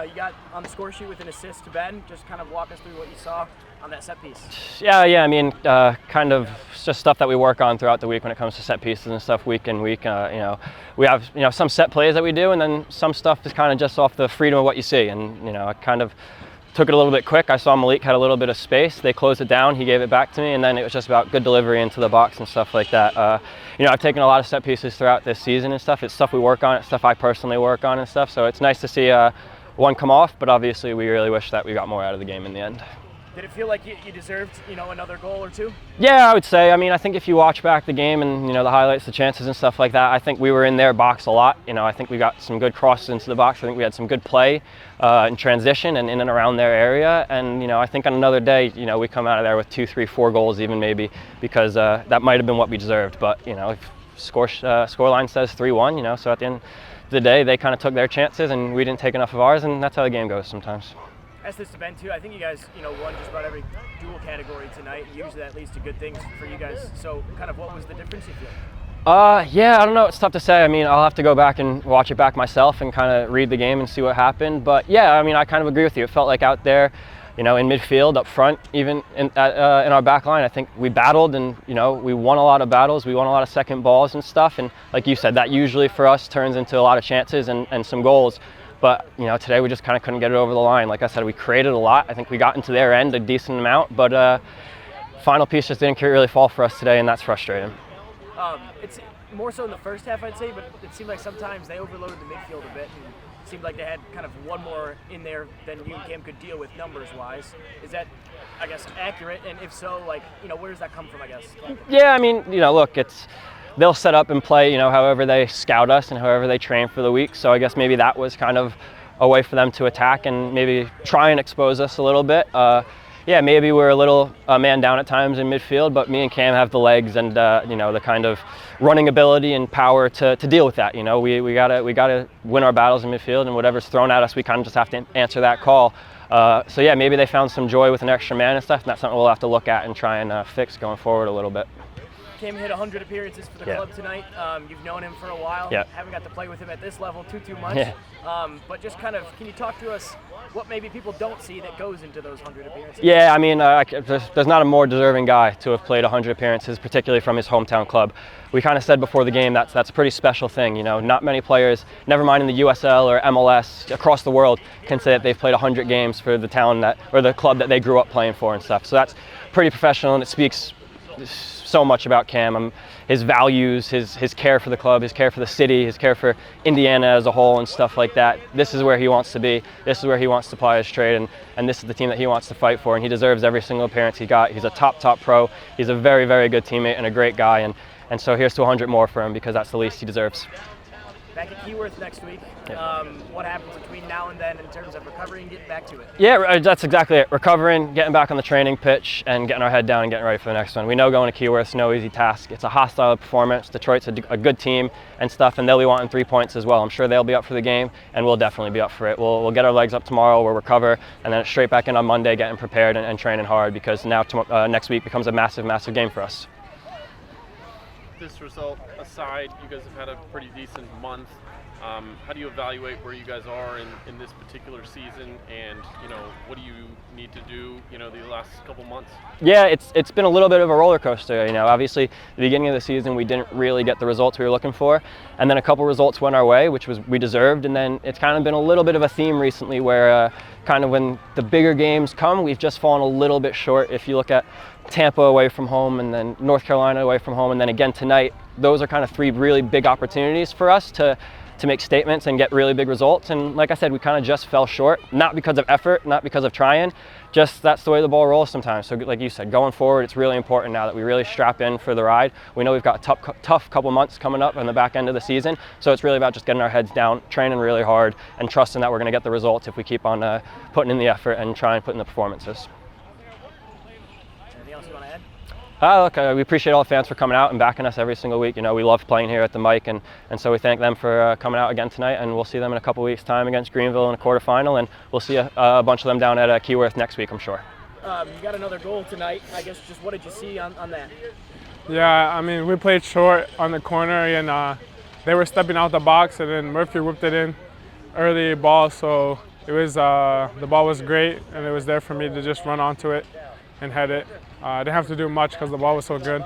you got on the score sheet with an assist to Ben. Just kind of walk us through what you saw on that set piece. Yeah. I mean, kind of just stuff that we work on throughout the week when it comes to set pieces and stuff week in week. We have some set plays that we do, and then some stuff is kind of just off the freedom of what you see. And I kind of took it a little bit quick. I saw Malik had a little bit of space. They closed it down. He gave it back to me, and then it was just about good delivery into the box and stuff like that. I've taken a lot of set pieces throughout this season and stuff. It's stuff we work on. It's stuff I personally work on and stuff. So it's nice to see one come off, but obviously we really wish that we got more out of the game in the end. Did it feel like you deserved, another goal or two? Yeah, I would say. I mean, I think if you watch back the game and, the highlights, the chances and stuff like that, I think we were in their box a lot. I think we got some good crosses into the box. I think we had some good play in transition and in and around their area. And, I think on another day, we come out of there with 2, 3, 4 goals even maybe, because that might have been what we deserved. But, if scoreline says 3-1, so at the end of the day, they kind of took their chances and we didn't take enough of ours, and that's how the game goes sometimes. Ask this to Ben too. I think you guys, won just about every dual category tonight. Usually that leads to good things for you guys. So, kind of, what was the difference you feel? Yeah, I don't know. It's tough to say. I mean, I'll have to go back and watch it back myself and kind of read the game and see what happened. But yeah, I mean, I kind of agree with you. It felt like out there, in midfield, up front, even in our back line, I think we battled and, we won a lot of battles. We won a lot of second balls and stuff. And like you said, that usually for us turns into a lot of chances and some goals. But, today we just kind of couldn't get it over the line. Like I said, we created a lot. I think we got into their end a decent amount, but final piece just didn't really fall for us today, and that's frustrating. It's more so in the first half, I'd say, but it seemed like sometimes they overloaded the midfield a bit, and it seemed like they had kind of one more in there than you and Cam could deal with numbers-wise. Is that, I guess, accurate? And if so, where does that come from, I guess? Yeah, I mean, look, they'll set up and play, however they scout us and however they train for the week. So I guess maybe that was kind of a way for them to attack and maybe try and expose us a little bit. Yeah, maybe we're a little man down at times in midfield, but me and Cam have the legs and the kind of running ability and power to deal with that. We gotta win our battles in midfield, and whatever's thrown at us, we kind of just have to answer that call. So yeah, maybe they found some joy with an extra man and stuff, and that's something we'll have to look at and try and fix going forward a little bit. Cam hit 100 appearances for the club tonight. You've known him for a while. Yeah. Haven't got to play with him at this level too much. Yeah. But just kind of, can you talk to us what maybe people don't see that goes into those 100 appearances? Yeah, I mean, there's not a more deserving guy to have played 100 appearances, particularly from his hometown club. We kind of said before the game that's a pretty special thing. Not many players, never mind in the USL or MLS, across the world, can say that they've played 100 games for the town or the club that they grew up playing for and stuff. So that's pretty professional, and it speaks so much about Cam, his values, his care for the club, his care for the city, his care for Indiana as a whole and stuff like that. This is where he wants to be. This is where he wants to apply his trade, and this is the team that he wants to fight for, and he deserves every single appearance he got. He's a top pro. He's a very, very good teammate and a great guy, and so here's to 100 more for him, because that's the least he deserves. Back at Keyworth next week. Yeah. What happens between now and then in terms of recovery and getting back to it? Yeah, that's exactly it. Recovering, getting back on the training pitch, and getting our head down and getting ready for the next one. We know going to Keyworth's no easy task. It's a hostile performance. Detroit's a good team and stuff, and they'll be wanting 3 points as well. I'm sure they'll be up for the game, and we'll definitely be up for it. We'll get our legs up tomorrow, we'll recover, and then straight back in on Monday, getting prepared and training hard, because now next week becomes a massive, massive game for us. This result aside, you guys have had a pretty decent month. How do you evaluate where you guys are in this particular season, and what do you need to do these last couple months? Yeah, it's been a little bit of a roller coaster. Obviously the beginning of the season we didn't really get the results we were looking for, and then a couple results went our way, which was we deserved, and then it's kind of been a little bit of a theme recently where kind of when the bigger games come, we've just fallen a little bit short. If you look at Tampa away from home, and then North Carolina away from home, and then again tonight, those are kind of 3 really big opportunities for us to make statements and get really big results. And like I said, we kind of just fell short, not because of effort, not because of trying, just that's the way the ball rolls sometimes. So like you said, going forward, it's really important now that we really strap in for the ride. We know we've got a tough couple months coming up on the back end of the season, so it's really about just getting our heads down, training really hard, and trusting that we're going to get the results if we keep on putting in the effort and trying to put in the performances. Anything else you want to add? Look, we appreciate all the fans for coming out and backing us every single week. We love playing here at the mic, and so we thank them for coming out again tonight, and we'll see them in a couple weeks' time against Greenville in a quarterfinal, and we'll see a bunch of them down at Keyworth next week, I'm sure. You got another goal tonight. I guess just what did you see on that? Yeah, I mean, we played short on the corner, and they were stepping out the box, and then Murphy whipped it in early ball, so It was the ball was great, and it was there for me to just run onto it and head it. I didn't have to do much because the ball was so good.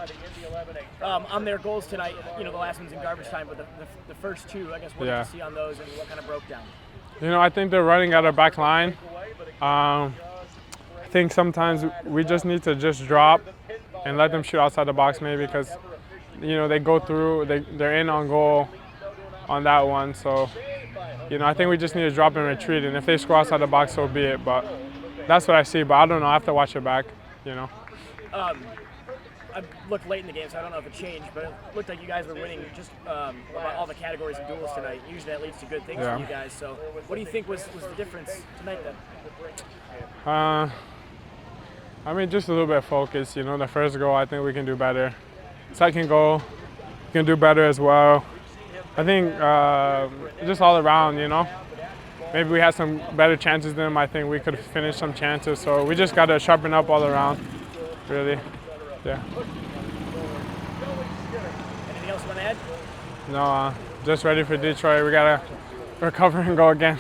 On their goals tonight, you know, the last one's in garbage time, but the first two, I guess, what did you see on those and what kind of broke down? You know, I think they're running at our back line. I think sometimes we just need to just drop and let them shoot outside the box maybe because, you know, they go through, they're in on goal on that one. So, you know, I think we just need to drop and retreat. And if they score outside the box, so be it. But that's what I see. But I don't know. I have to watch it back, you know. I looked late in the game, so I don't know if it changed, but it looked like you guys were winning just about all the categories of duels tonight. Usually that leads to good things for you guys. So what do you think was the difference tonight then? I mean, just a little bit of focus. You know, the first goal, I think we can do better. Second goal, we can do better as well. I think just all around, you know. Maybe we had some better chances than them. I think we could have finished some chances. So we just got to sharpen up all around, really. Yeah. Anything else you want to add? No, just ready for Detroit. We got to recover and go again.